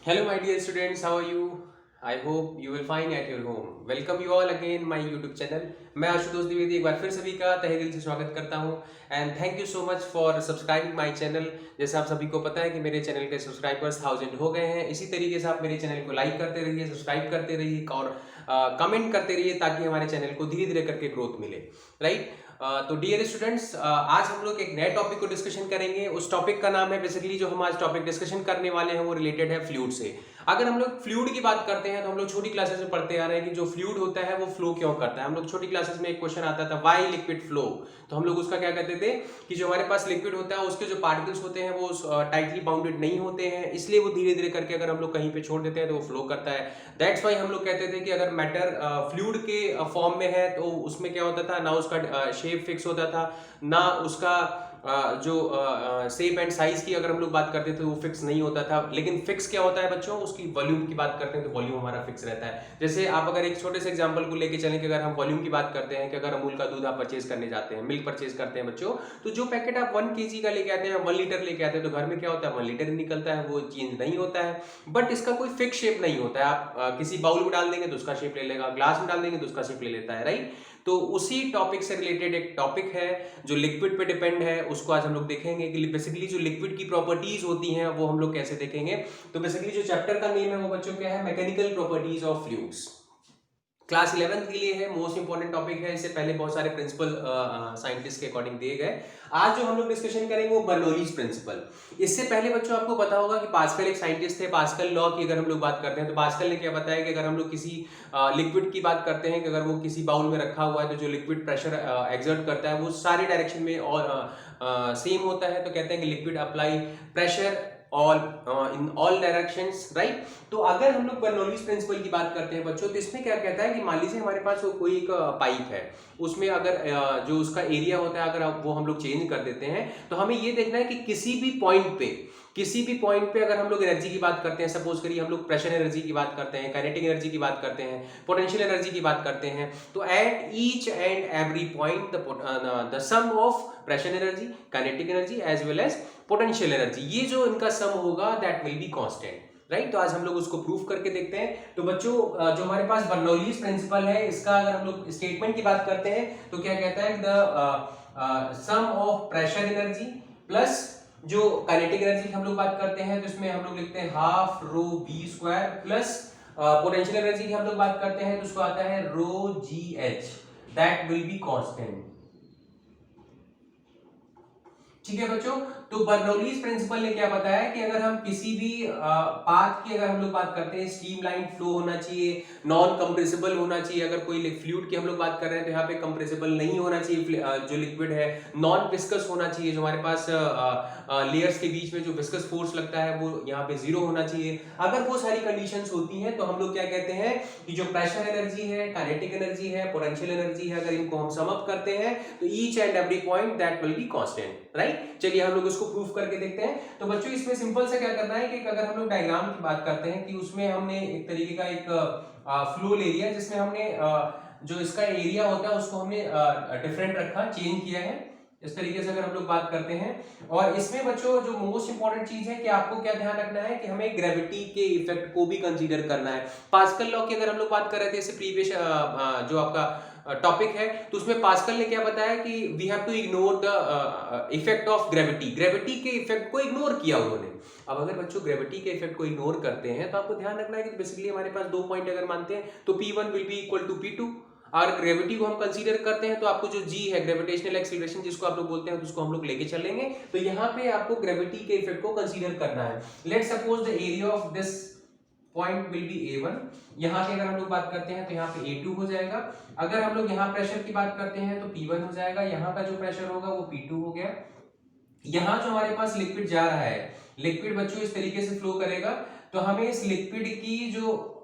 Hello, my dear students. How are you? I hope you will find at your home. Welcome you all again my YouTube channel. मैं आशुतोष द्विवेदी एक बार फिर सभी का तहे दिल से स्वागत करता हूं and thank you so much for subscribing my channel. जैसे आप सभी को पता है कि मेरे चैनल के सब्सक्राइबर्स 1000 हो गए हैं। इसी तरीके से आप मेरे चैनल को लाइक करते रहिए, सब्सक्राइब करते रहिए और कमेंट करते रहिए ताकि हमारे चैनल को धीरे धीरे करके ग्रोथ मिले, राइट। तो डियर स्टूडेंट्स, आज हम लोग एक नए टॉपिक को डिस्कशन करेंगे। उस टॉपिक का नाम है, बेसिकली जो हम आज टॉपिक डिस्कशन करने वाले हैं वो रिलेटेड है फ्लूइड से। अगर हम लोग फ्लूइड की बात करते हैं तो हम लोग छोटी क्लासेस में पढ़ते आ रहे हैं कि जो फ्लूइड होता है वो फ्लो क्यों करता है। हम लोग छोटी क्लासेस में एक क्वेश्चन आता था, व्हाई लिक्विड फ्लो। तो हम लोग उसका क्या कहते थे कि जो हमारे पास लिक्विड होता है उसके जो पार्टिकल्स होते हैं वो टाइटली बाउंडेड नहीं होते हैं, इसलिए वो धीरे धीरे करके अगर हम लोग कहीं पे छोड़ देते हैं तो वो फ्लो करता है। दैट्स वाई हम लोग कहते थे कि अगर मैटर फ्लूइड के फॉर्म में है तो उसमें क्या होता था, ना उसका शेप फिक्स होता था, ना उसका जो शेप एंड साइज की अगर हम लोग बात करते थे वो फिक्स नहीं होता था। लेकिन फिक्स क्या होता है बच्चों, उसकी वॉल्यूम की बात करते हैं तो वॉल्यूम हमारा फिक्स रहता है। जैसे आप अगर एक छोटे से एग्जांपल को लेके चलें कि अगर हम वॉल्यूम की बात करते हैं कि अगर अमूल का दूध आप परचेज करने जाते हैं, मिल्क परचेज करते हैं बच्चों, तो जो पैकेट आप 1 kg का लेके आते हैं, 1 लीटर लेके आते हैं, तो घर में क्या होता है 1 लीटर ही निकलता है, वो चेंज नहीं होता है। बट इसका कोई फिक्स शेप नहीं होता है। आप किसी बाउल में डाल देंगे तो उसका शेप ले लेगा, ग्लास में डाल देंगे तो उसका शेप ले लेता है, राइट। तो उसी टॉपिक से रिलेटेड एक टॉपिक है जो लिक्विड पे डिपेंड है, उसको आज हम लोग देखेंगे कि बेसिकली जो लिक्विड की प्रॉपर्टीज होती हैं वो हम लोग कैसे देखेंगे। तो बेसिकली जो चैप्टर का नेम है वो बच्चों क्या है, mechanical properties of fluids. Class 11th के लिए है, मोस्ट इंपॉर्टेंट टॉपिक है। इससे पहले बहुत सारे प्रिंसिपल साइंटिस्ट के अकॉर्डिंग दिए गए। आज जो हम लोग डिस्कशन करेंगे वो बर्नौलीज प्रिंसिपल। इससे पहले बच्चों आपको पता होगा कि पास्कल एक साइंटिस्ट थे। पास्कल लॉ की अगर हम लोग बात करते हैं तो पास्कल ने क्या बताया कि अगर हम लोग किसी लिक्विड की बात करते हैं कि अगर वो किसी बाउल में रखा हुआ है तो जो लिक्विड प्रेशर एक्सर्ट करता है वो सारे डायरेक्शन में और सेम होता है। तो कहते हैं कि liquid apply pressure all in all directions, right. तो अगर हम लोग बर्नौलीज प्रिंसिपल की बात करते हैं बच्चों, तो इसमें क्या कहता है कि मान लीजिए हमारे पास कोई एक पाइप है, उसमें अगर जो उसका एरिया होता है अगर वो हम लोग चेंज कर देते हैं तो हमें ये देखना है कि किसी भी पॉइंट पे अगर हम लोग एनर्जी की बात करते हैं, सपोज करिए हम लोग प्रेशर एनर्जी की बात करते हैं, काइनेटिक एनर्जी की बात करते हैं, पोटेंशियल एनर्जी की बात करते हैं, तो at each and every point the sum of pressure energy, kinetic energy as well as potential energy, ये जो इनका सम होगा that will be constant, right. तो आज हम लोग उसको प्रूव करके देखते हैं। तो बच्चों जो हमारे पास बर्नौलीज प्रिंसिपल है, इसका अगर हम लोग स्टेटमेंट की बात करते हैं तो क्या कहता है, the sum of pressure energy plus जो काइनेटिक एनर्जी की हम लोग बात करते हैं तो इसमें हम लोग लिखते हैं half rho B square plus potential energy की हम लोग बात करते हैं तो उसको आता है row G H, that will be constant. ठीक है बच्चों, तो बर्नौलीज प्रिंसिपल ने क्या बताया कि अगर हम किसी भी पाथ की अगर हम लोग बात करते हैं, स्ट्रीमलाइन फ्लो होना चाहिए, नॉन कंप्रेसिबल होना चाहिए। अगर कोई फ्लूइड की हम लोग बात कर रहे हैं तो यहाँ पे कंप्रेसिबल नहीं होना चाहिए जो लिक्विड है, नॉन विस्कस होना चाहिए, जो हमारे पास लेयर्स के बीच में जो विस्कस फोर्स लगता है वो यहाँ पे 0 होना चाहिए। अगर वो सारी कंडीशंस होती हैं तो हम लोग क्या कहते हैं कि जो प्रेशर एनर्जी है, काइनेटिक एनर्जी है, पोटेंशियल एनर्जी है, अगर इनको हम सम अप करते हैं तो each and every point that will be constant, right. चलिए हम लोग उसको प्रूफ करके देखते हैं। तो बच्चों इसमें सिंपल से क्या करना है कि अगर हम लोग डायग्राम की बात करते हैं कि उसमें हमने एक तरीके का एक फ्लो ले लिया जिसमें हमने जो इसका एरिया होता है उसको हमने डिफरेंट रखा, चेंज किया है इस तरीके से अगर हम लोग बात करते हैं। और इसमें बच्चों जो मोस्ट इंपॉर्टेंट चीज है कि आपको क्या ध्यान रखना है कि हमें ग्रेविटी के इफेक्ट को भी कंसीडर करना है। पास्कल लॉ की अगर हम लोग बात कर रहे थे इससे प्रीवियस जो आपका टॉपिक है तो उसमें पास्कल ने क्या बताया कि we have to ignore the effect of gravity. Gravity के इफेक्ट को इग्नोर किया उन्होंने। अब अगर बच्चों ग्रेविटी के इफेक्ट को इग्नोर करते हैं तो आपको ध्यान रखना है कि बेसिकली हमारे पास 2 पॉइंट अगर मानते हैं तो P1 will be equal to P2। और ग्रेविटी को हम कंसीडर करते हैं तो आपको जो G है, ग्रेविटेशनल एक्सीलरेशन जिसको आप लोग बोलते हैं, तो उसको हम लोग लेके चलेंगे। तो यहाँ पे आपको ग्रेविटी के इफेक्ट को कंसीडर करना है। Let's suppose the area of this point will be A1। यहाँ पे अगर हम लोग बात करते हैं तो यहाँ पे A2 हो जाएगा। अगर हम लोग यहाँ प्रेशर की बात करते हैं तो P1 हो जाएगा, यहाँ का जो प्रेशर होगा वो P2 हो गया। यहाँ जो हमारे पास लिक्विड जा रहा है, लिक्विड बच्चों इस तरीके से फ्लो करेगा, तो हमें इस लिक्विड की जो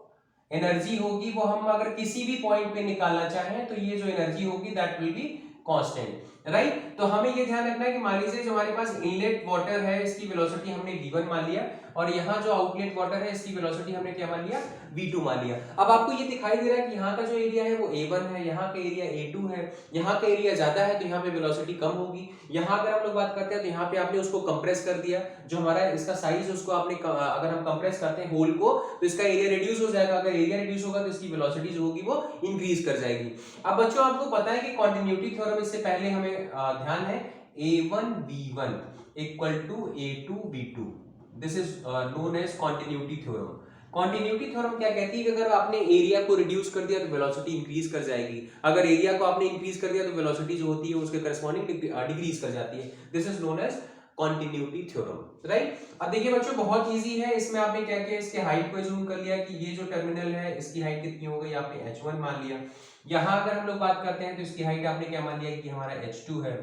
एनर्जी होगी वो हम अगर किसी भी पॉइंट पे निकालना चाहें तो ये जो एनर्जी होगी that will be constant, right. तो हमें ये ध्यान रखना है कि मान लीजिए जो हमारे पास इनलेट वाटर है इसकी वेलोसिटी हमने v1 मान लिया और यहाँ जो आउटलेट वाटर है इसकी वेलोसिटी हमने क्या मान लिया, v2 मान लिया। अब आपको ये दिखाई दे रहा है कि यहाँ का जो एरिया है वो a1 है, यहाँ का एरिया a2 है, यहाँ का एरिया ज्यादा है तो यहाँ पे वेलोसिटी कम होगी। यहाँ अगर हम लोग बात करते हैं तो यहाँ पे आपने उसको कंप्रेस कर दिया, जो हमारा इसका साइज उसको आपने अगर हम कंप्रेस करते हैं होल को तो इसका एरिया रिड्यूस हो जाएगा। अगर एरिया रिड्यूस होगा तो इसकी वेलोसिटी जो होगी वो इंक्रीज कर जाएगी। अब बच्चों आपको पता है कि कॉन्टिन्यूटी थ्योरम, इससे पहले हमें ध्यान है a1v1 equal to a2v2, this is known as continuity theorem. Continuity theorem क्या कहती है कि अगर आपने एरिया को रिड्यूस कर दिया तो वेलोसिटी इंक्रीज कर जाएगी, अगर एरिया को आपने इंक्रीज कर दिया तो वेलोसिटी जो होती है उसके करस्पॉन्डिंग डिक्रीज कर जाती है। This is known as continuity theorem, right. अब देखिए बच्चों बहुत इजी है, इसमें आपने क्या किया, इसके हाइट को जूम कर लिया कि ये जो टर्मिनल है इसकी हाइट कितनी हो गई, आपने h1 मान लिया। यहाँ अगर हम लोग बात करते हैं तो इसकी हाइट आपने क्या मान लिया कि हमारा h2 है,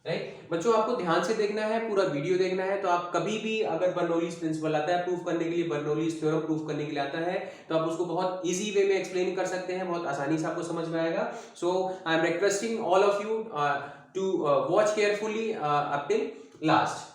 राइट। बच्चों आपको ध्यान से देखना है, पूरा वीडियो देखना है। तो आप कभी भी अगर बर्नौलीज प्रिंसिपल आता है प्रूफ करने के लिए, बर्नौलीज थ्योरम प्रूफ करने के लिए आता है तो आप उसको बहुत इजी वे में एक्सप्लेन कर सकते हैं, बहुत आसानी से आपको समझ में आएगा। So I am requesting all of you to watch carefully up till last.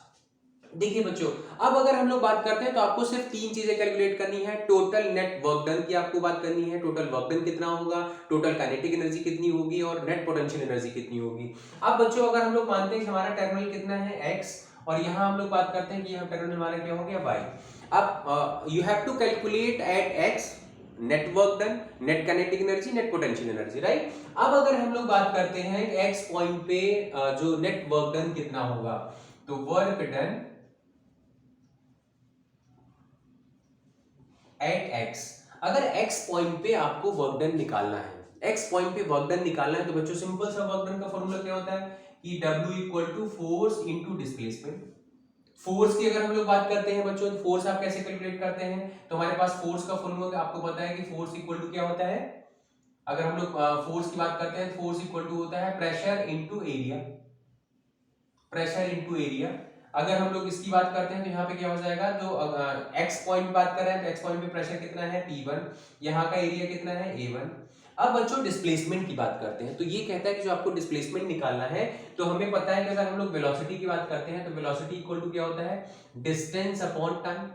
देखिए बच्चों अब अगर हम लोग बात करते हैं तो आपको सिर्फ तीन चीजें कैलकुलेट करनी है। टोटल नेट वर्क डन की आपको बात करनी है, टोटल वर्क डन कितना होगा, टोटल काइनेटिक एनर्जी कितनी होगी और नेट पोटेंशियल एनर्जी कितनी होगी। अब बच्चों अगर हम लोग मानते हैं कि हमारा टर्मिनल कितना है x और यहाँ हम लोग बात करते हैं कि यहाँ टर्मिनल हमारा क्या हो गया y। अब you have to calculate at x net work done, net kinetic energy, net potential energy, right. अब अगर हम लोग बात करते हैं कि x पॉइंट पे जो नेट वर्क डन कितना होगा, तो वर्क डन एट x, अगर x पॉइंट पे आपको वर्क डन निकालना है, x पॉइंट पे वर्क डन निकालना है तो बच्चों सिंपल सा वर्क डन का फॉर्मूला क्या होता है कि W equal to force into displacement. Force की अगर हम लोग बात करते हैं बच्चों तो फोर्स आप कैसे कैलकुलेट करते हैं, तो हमारे पास फोर्स का फॉर्मूला आपको पता है कि फोर्स इक्वल टू क्या होता है। अगर हम लोग फोर्स की बात करते हैं तो फोर्स इक्वल टू होता है pressure into area, pressure into area. अगर हम लोग इसकी बात करते हैं तो यहाँ पे क्या हो जाएगा, जो x पॉइंट बात कर रहे हैं तो x पॉइंट पे प्रेशर कितना है P1, यहाँ का एरिया कितना है A1। अब बच्चों डिस्प्लेसमेंट की बात करते हैं तो ये कहता है कि जो आपको डिस्प्लेसमेंट निकालना है तो हमें पता है कि अगर हम लोग वेलोसिटी की बात करते हैं तो वेलोसिटी इक्वल टू क्या होता है, डिस्टेंस अपॉन टाइम,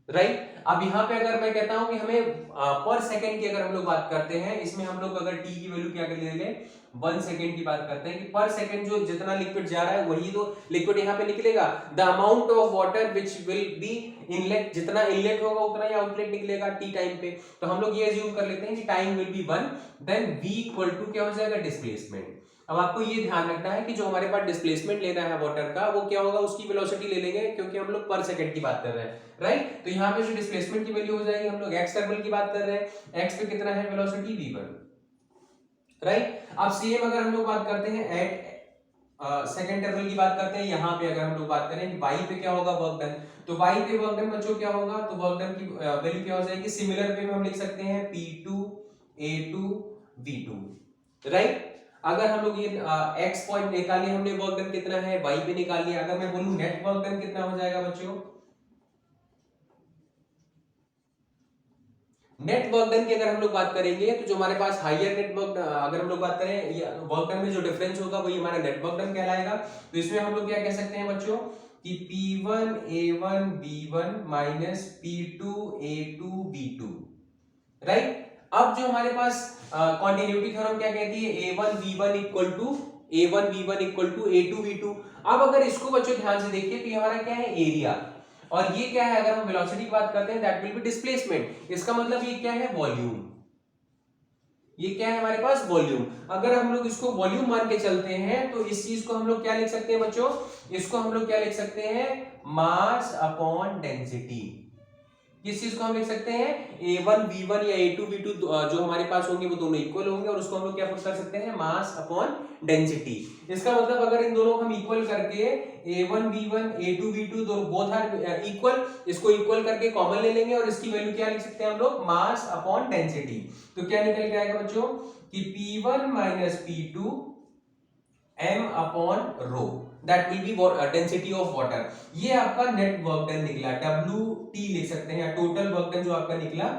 राइट। अब यहाँ पे अगर मैं कहता हूं कि हमें पर सेकंड की अगर हम लोग बात करते हैं, इसमें हम लोग अगर t की वैल्यू क्या कर लेंगे 1 सेकंड की बात करते हैं कि पर सेकंड जो जितना लिक्विड जा रहा है वही तो लिक्विड यहाँ पे निकलेगा। The amount of water which will be inlet, जितना इनलेट होगा उतना ही आउटलेट निकलेगा t टाइम पे। तो हम लोग ये अज्यूम कर लेते हैं कि time will be 1, then v equal to क्या हो जाएगा, डिस्प्लेसमेंट। अब आपको ये ध्यान रखना है कि जो हमारे पास डिस्प्लेसमेंट लेना है वाटर का वो क्या होगा, उसकी वेलोसिटी ले लेंगे क्योंकि हम लोग पर सेकंड की बात कर रहे हैं, राइट। तो यहाँ पे जो डिस्प्लेसमेंट की वैल्यू हो जाएगी, हम लोग x टर्मिनल की बात कर रहे हैं, x पे कितना है वेलोसिटी v1, राइट। अब सेम अगर हम लोग बात करते हैं एट सेकंड टर्मिनल की बात करते हैं, यहाँ पे अगर हम लोग बात करें कि y पे क्या होगा वर्क डन, तो y पे वर्क डन बच्चों क्या होगा, तो वर्क डन की वैल्यू क्या हो जाएगी, सिमिलर वे में हम लिख सकते हैं P2 A2 V2, राइट। अगर हम लोग ये x पॉइंट निकाल लिया हमने, वर्क डन कितना है y पे निकाल लिया। अगर मैं बोलूं नेट वर्क डन कितना हो जाएगा बच्चों, नेट वर्क डन की अगर हम लोग बात करेंगे तो जो हमारे पास हायर नेट वर्क, अगर हम लोग बात करें वर्क डन में जो डिफरेंस होगा वही हमारा नेट वर्क डन कहलाएगा। तो इसमें हम लोग क्या कह सकते हैं बच्चों कि P1 A1 B1 minus P2 A2 B2, right. अब जो हमारे पास कॉन्टिन्यूटी थ्योरम क्या कहती है, A1 B1 equal to A1 B1 equal to A2 B2। अब अगर इसको बच्चों ध्यान से देखिए तो ये हमारा क्या है, एरिया, और ये क्या है, अगर हम वेलोसिटी की बात करते हैं दैट विल बी डिस्प्लेसमेंट। इसका मतलब ये क्या है, वॉल्यूम, ये क्या है हमारे पास, वॉल्यूम। अगर हम लोग इसको वॉल्यूम मान के चलते हैं तो इस चीज को हम लोग क्या लिख सकते हैं बच्चों, इसको हम लोग क्या लिख सकते हैं, मास अपॉन डेंसिटी। किस चीज को हम लिख सकते हैं, A1 B1 या A2 B2 जो हमारे पास होंगे वो दोनों इक्वल होंगे और उसको हम लोग क्या पुट कर सकते हैं, मास अपॉन डेंसिटी। इसका मतलब अगर इन दोनों को हम इक्वल करके A1 B1 A2 B2 दोनों बोथ आर इक्वल, इसको इक्वल करके कॉमन ले लेंगे और इसकी वैल्यू क्या लिख सकते हैं हम लोग, मास अपॉन डेंसिटी। तो क्या निकल के आएगा बच्चों कि P1 minus P2 m upon rho, that will B density of water. ये आपका नेट वर्क डन निकला, WT लिख सकते हैं, टोटल वर्क डन जो आपका निकला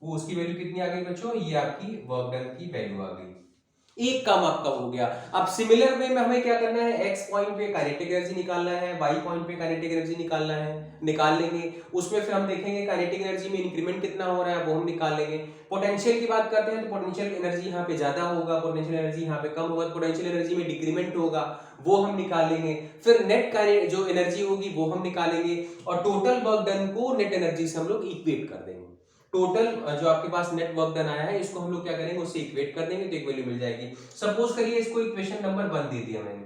वो उसकी वैल्यू कितनी आ गई बच्चों, ये आपकी वर्क डन की वैल्यू आ गई। एक काम आपका हो गया। अब सिमिलर वे में हमें क्या करना है, x पॉइंट पे काइनेटिक एनर्जी निकालना है, y पॉइंट पे काइनेटिक एनर्जी निकालना है, निकाल लेंगे। उसमें फिर हम देखेंगे काइनेटिक एनर्जी में इंक्रीमेंट कितना हो रहा है वो हम निकाल लेंगे। पोटेंशियल की बात करते हैं तो पोटेंशियल एनर्जी यहाँ पे ज्यादा होगा, पोटेंशियल एनर्जी यहाँ पे कम होगा, पोटेंशियल एनर्जी में डिक्रीमेंट होगा वो हम निकाल लेंगे। फिर नेट जो एनर्जी होगी वो हम निकालेंगे और टोटल वर्क डन को नेट एनर्जी से हम लोग इक्वेट कर देंगे। टोटल जो आपके पास नेट वर्क डन आया है इसको हम लोग क्या करेंगे, उससे इक्वेट कर देंगे तो एक वैल्यू मिल जाएगी। सपोज करिए इसको इक्वेशन नंबर 1 दे दिया मैंने,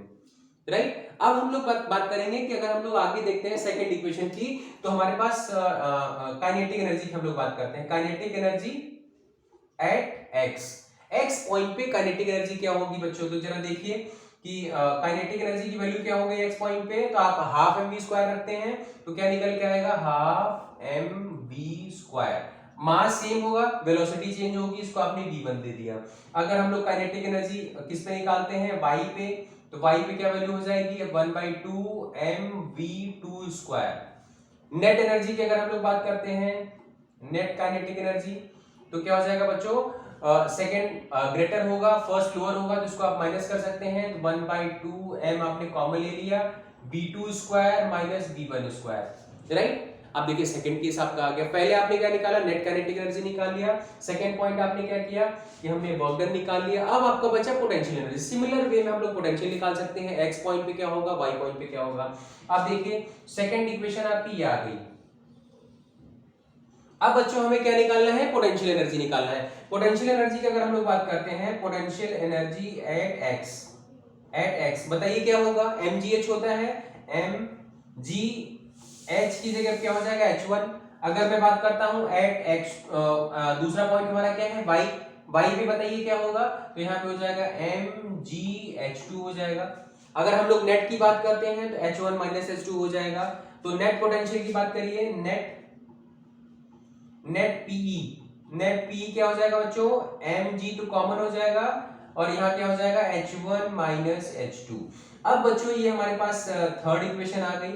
राइट। अब हम लोग बात करेंगे कि अगर हम लोग आगे देखते हैं सेकंड इक्वेशन की, तो हमारे पास काइनेटिक एनर्जी की हम लोग बात करते हैं। Kinetic energy at x point पे काइनेटिक एनर्जी क्या होगी बच्चों, तो जरा देखिए कि काइनेटिक एनर्जी की वैल्यू क्या हो गई एक्स पॉइंट पे, तो आप हाफ एम वी स्क्वायर रखते हैं तो क्या निकल के आएगा, half M V square. Mass same होगा, वेलोसिटी चेंज होगी, इसको आपने v1 दे दिया। अगर हम लोग काइनेटिक एनर्जी किस पे निकालते हैं, y पे, तो y पे क्या वैल्यू हो जाएगी, 1/2 mv2 स्क्वायर। नेट एनर्जी की अगर हम लोग बात करते हैं, नेट काइनेटिक एनर्जी, तो क्या हो जाएगा बच्चों, सेकंड ग्रेटर होगा, फर्स्ट लोअर होगा, तो इसको आप माइनस कर सकते हैं। तो 1/2 m आपने कॉमन ले लिया, v2 square minus v1 square, right. अब देखिए सेकंड केस आपका आ गया। पहले आपने क्या निकाला, नेट काइनेटिक एनर्जी निकाल लिया। सेकंड पॉइंट आपने क्या किया कि हमने वर्क डन निकाल लिया। अब आपका बचा पोटेंशियल एनर्जी। सिमिलर वे में हम लोग पोटेंशियल निकाल सकते हैं, एक्स पॉइंट पे क्या होगा, वाई पॉइंट पे क्या होगा। अब देखिए सेकंड इक्वेशन आपकी ये आ गई। अब बच्चों हमें क्या निकालना है, पोटेंशियल एनर्जी निकालना है। पोटेंशियल एनर्जी की अगर हम लोग बात करते हैं, पोटेंशियल एनर्जी एट एक्स, बताइए क्या होगा, mgh होता है, mgh की जगह क्या हो जाएगा, h1। अगर मैं बात करता हूं एट x, दूसरा पॉइंट हमारा क्या है, y भी बताइए क्या होगा, तो यहाँ पे हो जाएगा mgh2 हो जाएगा। अगर हम लोग नेट की बात करते हैं तो h1 माइनस h2 हो जाएगा। तो नेट पोटेंशियल की बात करिए, नेट पीई क्या हो जाएगा बच्चों, mg तो कॉमन हो जाएगा और यहाँ क्या हो जाएगा, h1 माइनस h2। अब बच्चों ये हमारे पास थर्ड इक्वेशन आ गई।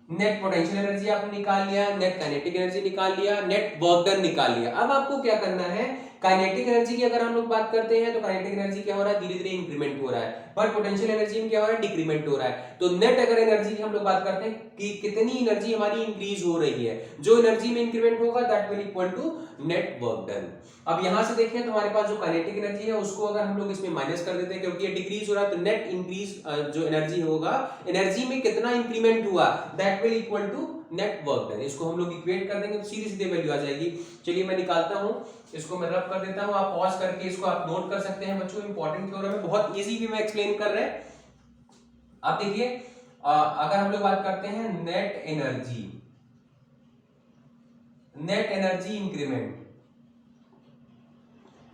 नेट पोटेंशियल एनर्जी आपने निकाल लिया, नेट काइनेटिक एनर्जी निकाल लिया, नेट वर्क डन निकाल लिया। अब आपको क्या करना है, काइनेटिक एनर्जी की अगर हम लोग बात करते हैं तो काइनेटिक एनर्जी क्या हो रहा है, धीरे धीरे इंक्रीमेंट हो रहा है, बट पोटेंशियल एनर्जी में क्या हो रहा है, डिक्रीमेंट हो रहा है। तो नेट अगर एनर्जी की हम लोग बात करते हैं कि कितनी एनर्जी हमारी इंक्रीज हो रही है, जो एनर्जी में इंक्रीमेंट होगा that will equal to net work done. अब यहां से देखें तो हमारे पास जो काइनेटिक एनर्जी है उसको अगर हम लोग इसमें माइनस कर देते हैं, क्योंकि ये डिक्रीज हो रहा है, तो नेट इंक्रीज जो एनर्जी होगा, एनर्जी में कितना इंक्रीमेंट हुआ that will equal to net work done. इसको हम लोग इक्वेट कर देंगे तो सीधी सीधी वैल्यू आ जाएगी। चलिए मैं निकालता हूं, इसको मैं रब कर देता हूं, आप पॉज करके इसको आप नोट कर सकते हैं बच्चों। इंपॉर्टेंट थ्योरम है, बहुत इजी वे में एक्सप्लेन कर रहे हैं। अब देखिए अगर हम लोग बात करते हैं net energy increment,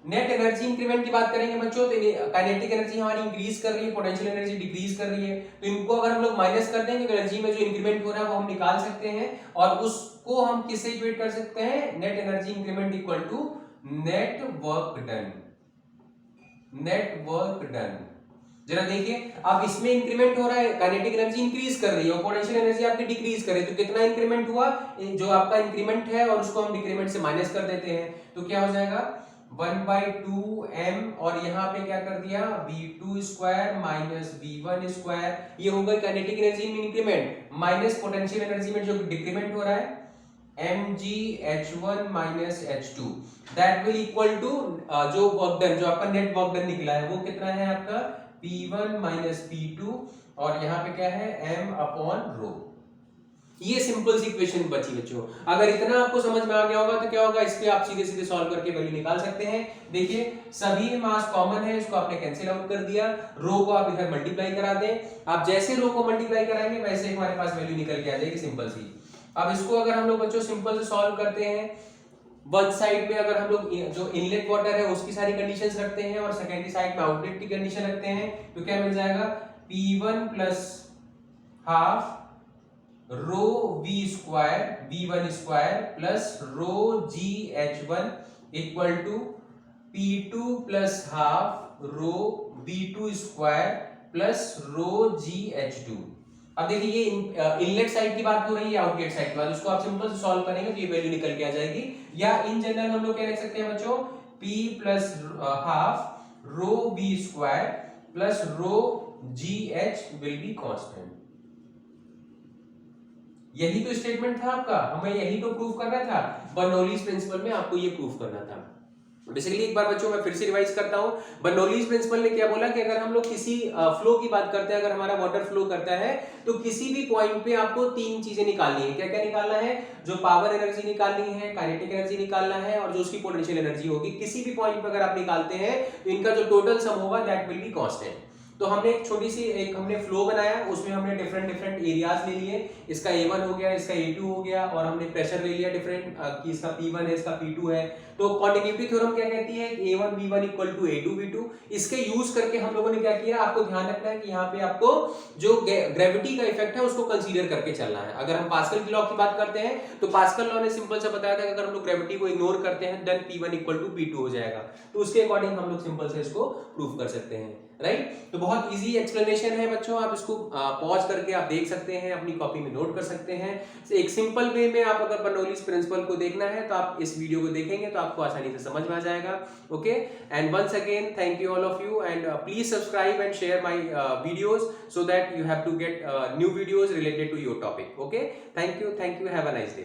net energy increment की बात करेंगे बच्चों, तो काइनेटिक एनर्जी हमारी इंक्रीज कर रही है, पोटेंशियल एनर्जी डिक्रीज कर रही है, तो इनको अगर हम लोग माइनस कर देंगे तो एनर्जी में जो इंक्रीमेंट हो रहा है वो हम निकाल सकते हैं और उसको हम किससे इक्वेट कर सकते हैं, net energy increment equal to net work done. जरा देखिए अब इसमें इंक्रीमेंट हो रहा है, काइनेटिक एनर्जी इंक्रीज कर रही है और पोटेंशियल एनर्जी आपकी डिक्रीज कर रही है, तो कितना इंक्रीमेंट हुआ, जो आपका इंक्रीमेंट है और उसको हम डिक्रीमेंट से माइनस कर देते हैं, तो क्या हो जाएगा 1/2 m और यहाँ पे क्या कर दिया, v2 square minus v1 square. ये हो गई काइनेटिक एनर्जी में इंक्रीमेंट माइनस पोटेंशियल एनर्जी में जो डिक्रीमेंट हो रहा है, mgh1 minus h2 that will equal to जो वर्क डन, जो आपका नेट वर्क डन निकला है वो कितना है आपका, p1 माइनस p2 और यहाँ पे क्या है, m अपॉन रो। ये सिंपल सी इक्वेशन बची बच्चों। अगर इतना आपको समझ में आ गया होगा तो क्या होगा, इस पे आप सीधे सीधे सॉल्व करके वैल्यू निकाल सकते हैं। देखिए सभी मास कॉमन है, इसको आपने कैंसिल आउट कर दिया, रो को आप इधर मल्टीप्लाई करा दें, आप जैसे रो को मल्टीप्लाई कराएंगे वैसे ही हमारे पास वैल्यू निकल के आ जाएगी, सिंपल सी। अब इसको अगर हम लोग बच्चों सिंपल से सॉल्व करते हैं, वन साइड पे अगर हम लोग जो इनलेट वाटर है उसकी सारी कंडीशंस रखते हैं और सेकेंडरी साइड में आउटलेट की कंडीशन रखते हैं, तो क्या मिल जाएगा, P1 plus half rho v square v1 square plus rho gh1 equal to P2 plus half rho v2 square plus rho gh2। अब देखिए ये इनलेट साइड की बात हो रही है, आउटलेट साइड की बात, उसको आप सिंपल से सॉल्व करेंगे तो ये वैल्यू निकल के आ जाएगी। या इन जनरल हम लोग क्या लिख सकते हैं बच्चों, P plus half rho V square plus rho G H will be constant. यही तो स्टेटमेंट था आपका, हमें यही तो प्रूफ करना था। बर्नौलीज प्रिंसिपल में आपको ये प्रूफ करना था। बेसिकली एक बार बच्चों मैं फिर से रिवाइज करता हूं। बर्नौलीज प्रिंसिपल ने क्या बोला कि अगर हम लोग किसी फ्लो की बात करते हैं, अगर हमारा वाटर फ्लो करता है तो किसी भी पॉइंट पे आपको तीन चीजें निकालनी है। क्या क्या निकालना है? जो पावर एनर्जी निकालनी है, काइनेटिक एनर्जी निकालना है, और जो उसकी पोटेंशियल एनर्जी होगी। किसी भी पॉइंट पे अगर आप निकालते हैं तो इनका जो टोटल सम होगा दैट विल बी कांस्टेंट। तो हमने एक छोटी सी हमने फ्लो बनाया, उसमें हमने डिफरेंट डिफरेंट एरियाज ले लिए। इसका A1 हो गया, इसका A2 हो गया, और हमने प्रेशर ले लिया डिफरेंट कि इसका P1 है, इसका P2 है। तो कॉन्टिन्यूटी थ्योरम क्या कहती है? A1 B1 equal to A2 B2। इसके यूज करके हम लोगों ने क्या किया, आपको ध्यान रखना है कि यहाँ पे आपको जो ग्रेविटी का इफेक्ट है उसको कंसीडर करके चलना है। अगर हम पास्कल की लॉ की बात करते हैं तो पास्कल लॉ ने सिंपल सा बताया था कि अगर हम लोग ग्रेविटी को इग्नोर करते हैं then P1 equal to P2 हो जाएगा। तो उसके अकॉर्डिंग हम लोग सिंपल से इसको प्रूफ कर सकते हैं, राइट। तो बहुत इजी एक्सप्लेनेशन है बच्चों, आप इसको पॉज करके आप देख सकते हैं, अपनी कॉपी में नोट कर सकते हैं। एक सिंपल वे में आप अगर बर्नौलीज प्रिंसिपल को देखना है तो आप इस वीडियो को देखेंगे तो आपको आसानी से समझ में आ जाएगा। Okay, and once again thank you all of you, and please subscribe and share my videos so that you have to get new videos related to your topic. Okay, thank you, have a nice day.